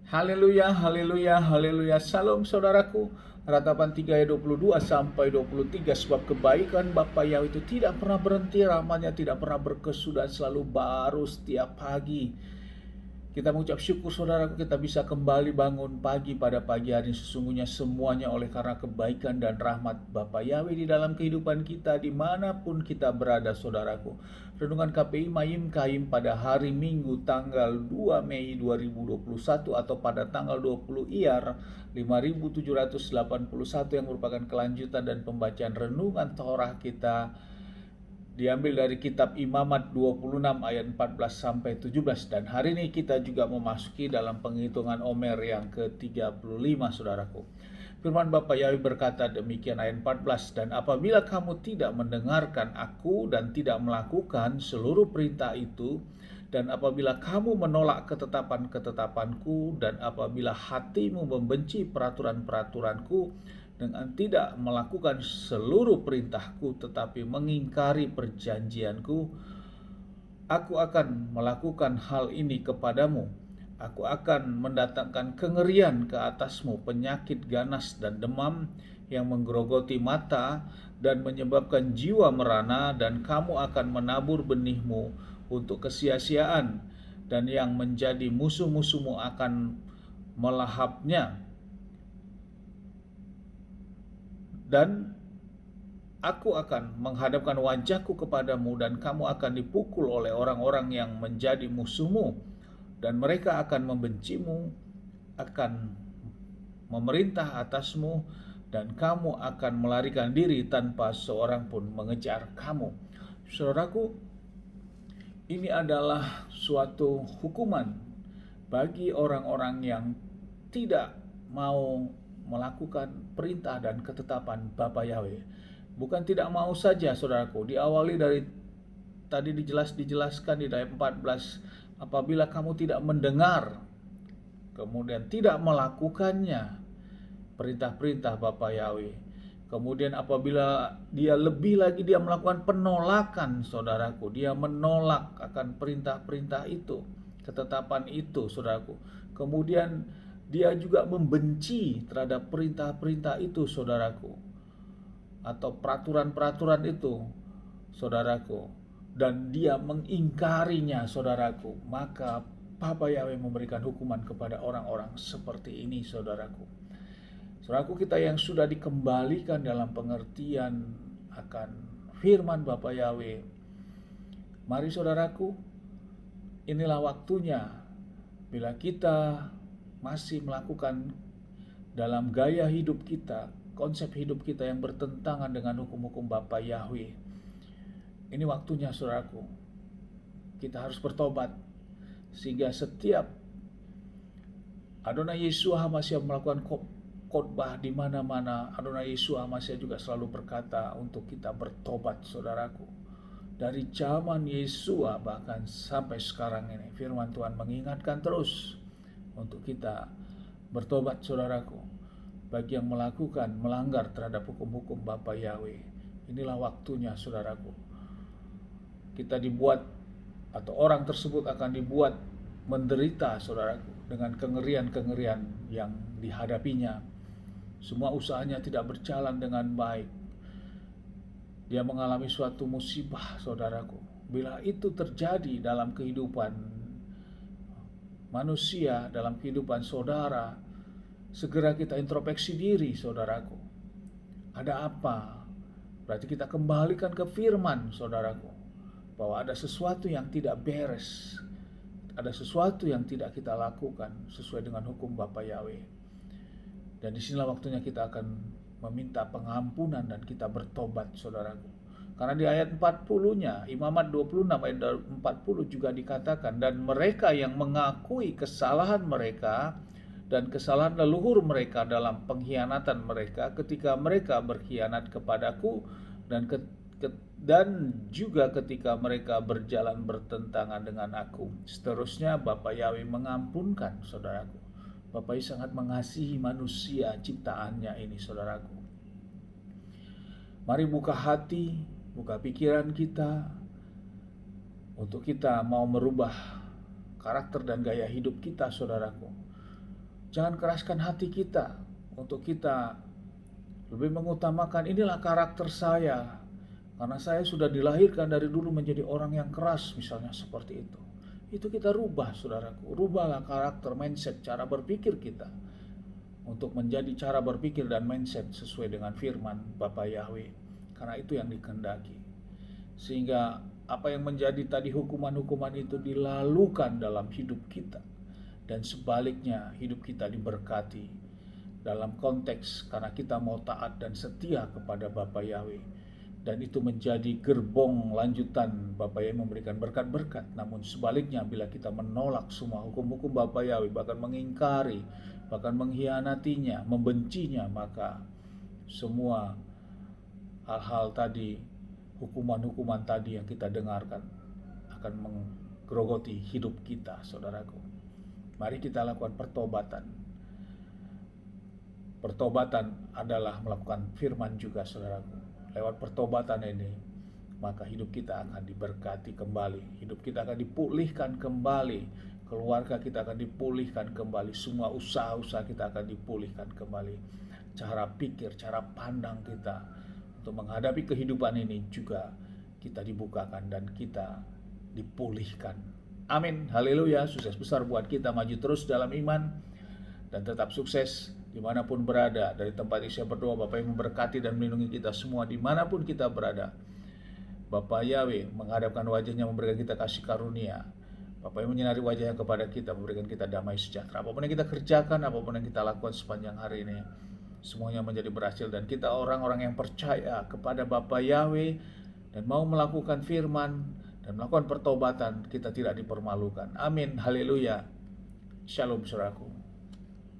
Haleluya, haleluya, haleluya. Salam saudaraku. Ratapan 3 ayat 22 sampai 23. Sebab kebaikan Bapa Yahweh itu tidak pernah berhenti, rahmatnya tidak pernah berkesudahan, selalu baru setiap pagi. Kita mengucap syukur saudaraku, kita bisa kembali bangun pagi pada pagi hari. Sesungguhnya semuanya oleh karena kebaikan dan rahmat Bapa Yahweh di dalam kehidupan kita dimanapun kita berada saudaraku. Renungan KPI Mayim Kaim pada hari Minggu tanggal 2 Mei 2021 atau pada tanggal 20 Iyar 5781 yang merupakan kelanjutan dan pembacaan renungan Torah kita diambil dari kitab Imamat 26 ayat 14 sampai 17, dan hari ini kita juga memasuki dalam penghitungan Omer yang ke-35 saudaraku. Firman Bapa Yahweh berkata demikian ayat 14, dan apabila kamu tidak mendengarkan aku dan tidak melakukan seluruh perintah itu, dan apabila kamu menolak ketetapan-ketetapanku, dan apabila hatimu membenci peraturan-peraturanku, dengan tidak melakukan seluruh perintahku tetapi mengingkari perjanjianku, aku akan melakukan hal ini kepadamu. Aku akan mendatangkan kengerian ke atasmu, penyakit ganas dan demam yang menggerogoti mata dan menyebabkan jiwa merana, dan kamu akan menabur benihmu untuk kesia-siaan, dan yang menjadi musuh-musuhmu akan melahapnya. Dan aku akan menghadapkan wajahku kepadamu, dan kamu akan dipukul oleh orang-orang yang menjadi musuhmu, dan mereka akan membencimu, akan memerintah atasmu, dan kamu akan melarikan diri tanpa seorang pun mengejar kamu. Saudaraku, ini adalah suatu hukuman bagi orang-orang yang tidak mau melakukan perintah dan ketetapan Bapa Yahweh. Bukan tidak mau saja saudaraku, diawali dari tadi dijelaskan di ayat 14, apabila kamu tidak mendengar, kemudian tidak melakukannya perintah-perintah Bapa Yahweh. Kemudian apabila dia lebih lagi dia melakukan penolakan saudaraku, dia menolak akan perintah-perintah itu, ketetapan itu saudaraku. Kemudian dia juga membenci terhadap perintah-perintah itu saudaraku, atau peraturan-peraturan itu saudaraku, dan dia mengingkarinya saudaraku, maka Bapa Yahweh memberikan hukuman kepada orang-orang seperti ini saudaraku. Saudaraku, kita yang sudah dikembalikan dalam pengertian akan firman Bapa Yahweh, mari saudaraku, inilah waktunya bila kita masih melakukan dalam gaya hidup kita, konsep hidup kita yang bertentangan dengan hukum-hukum Bapa Yahweh. Ini waktunya saudaraku, kita harus bertobat, sehingga setiap Adonai Yeshua HaMashiach melakukan khotbah di mana-mana, Adonai Yeshua HaMashiach juga selalu berkata untuk kita bertobat saudaraku. Dari zaman Yeshua bahkan sampai sekarang ini, firman Tuhan mengingatkan terus untuk kita bertobat saudaraku. Bagi yang melanggar terhadap hukum-hukum Bapa Yahweh, inilah waktunya saudaraku. Kita dibuat, atau orang tersebut akan dibuat menderita saudaraku, dengan kengerian-kengerian yang dihadapinya. Semua usahanya tidak berjalan dengan baik. Dia mengalami suatu musibah saudaraku. Bila itu terjadi dalam kehidupan manusia, dalam kehidupan saudara, segera kita introspeksi diri saudaraku. Ada apa? Berarti kita kembalikan ke firman saudaraku, bahwa ada sesuatu yang tidak beres, ada sesuatu yang tidak kita lakukan sesuai dengan hukum Bapa Yahweh. Dan disinilah waktunya kita akan meminta pengampunan dan kita bertobat saudaraku. Karena di ayat 40-nya, Imamat 26 ayat 40 juga dikatakan, dan mereka yang mengakui kesalahan mereka dan kesalahan leluhur mereka dalam pengkhianatan mereka ketika mereka berkhianat kepadaku, dan juga ketika mereka berjalan bertentangan dengan aku. Seterusnya Bapa Yahweh mengampunkan saudaraku. Bapa Yahweh sangat mengasihi manusia ciptaannya ini saudaraku. Mari buka hati, buka pikiran kita, untuk kita mau merubah karakter dan gaya hidup kita saudaraku. Jangan keraskan hati kita untuk kita lebih mengutamakan inilah karakter saya. Karena saya sudah dilahirkan dari dulu menjadi orang yang keras, misalnya seperti itu. Itu kita rubah, saudaraku. Rubahlah karakter, mindset, cara berpikir kita untuk menjadi cara berpikir dan mindset sesuai dengan firman Bapa Yahweh. Karena itu yang dikehendaki. Sehingga apa yang menjadi tadi hukuman-hukuman itu dilalukan dalam hidup kita. Dan sebaliknya hidup kita diberkati dalam konteks karena kita mau taat dan setia kepada Bapa Yahweh. Dan itu menjadi gerbong lanjutan Bapa Yahweh memberikan berkat-berkat. Namun sebaliknya bila kita menolak semua hukum-hukum Bapa Yahweh, bahkan mengingkari, bahkan mengkhianatinya, membencinya, maka semua hal-hal tadi, hukuman-hukuman tadi yang kita dengarkan akan menggerogoti hidup kita, saudaraku. Mari kita lakukan pertobatan. Pertobatan adalah melakukan firman juga, saudaraku. Lewat pertobatan ini, maka hidup kita akan diberkati kembali. Hidup kita akan dipulihkan kembali. Keluarga kita akan dipulihkan kembali. Semua usaha-usaha kita akan dipulihkan kembali. Cara pikir, cara pandang kita untuk menghadapi kehidupan ini juga kita dibukakan dan kita dipulihkan. Amin, haleluya. Sukses besar buat kita maju terus dalam iman dan tetap sukses dimanapun berada. Dari tempat ini saya berdoa Bapak yang memberkati dan melindungi kita semua dimanapun kita berada. Bapa Yahweh menghadapkan wajahnya, memberikan kita kasih karunia. Bapa yang menyinari wajahnya kepada kita, memberikan kita damai sejahtera. Apapun yang kita kerjakan, apapun yang kita lakukan sepanjang hari ini, semuanya menjadi berhasil. Dan kita orang-orang yang percaya kepada Bapa Yahweh dan mau melakukan firman dan melakukan pertobatan, kita tidak dipermalukan. Amin, haleluya. Shalom, saudaraku.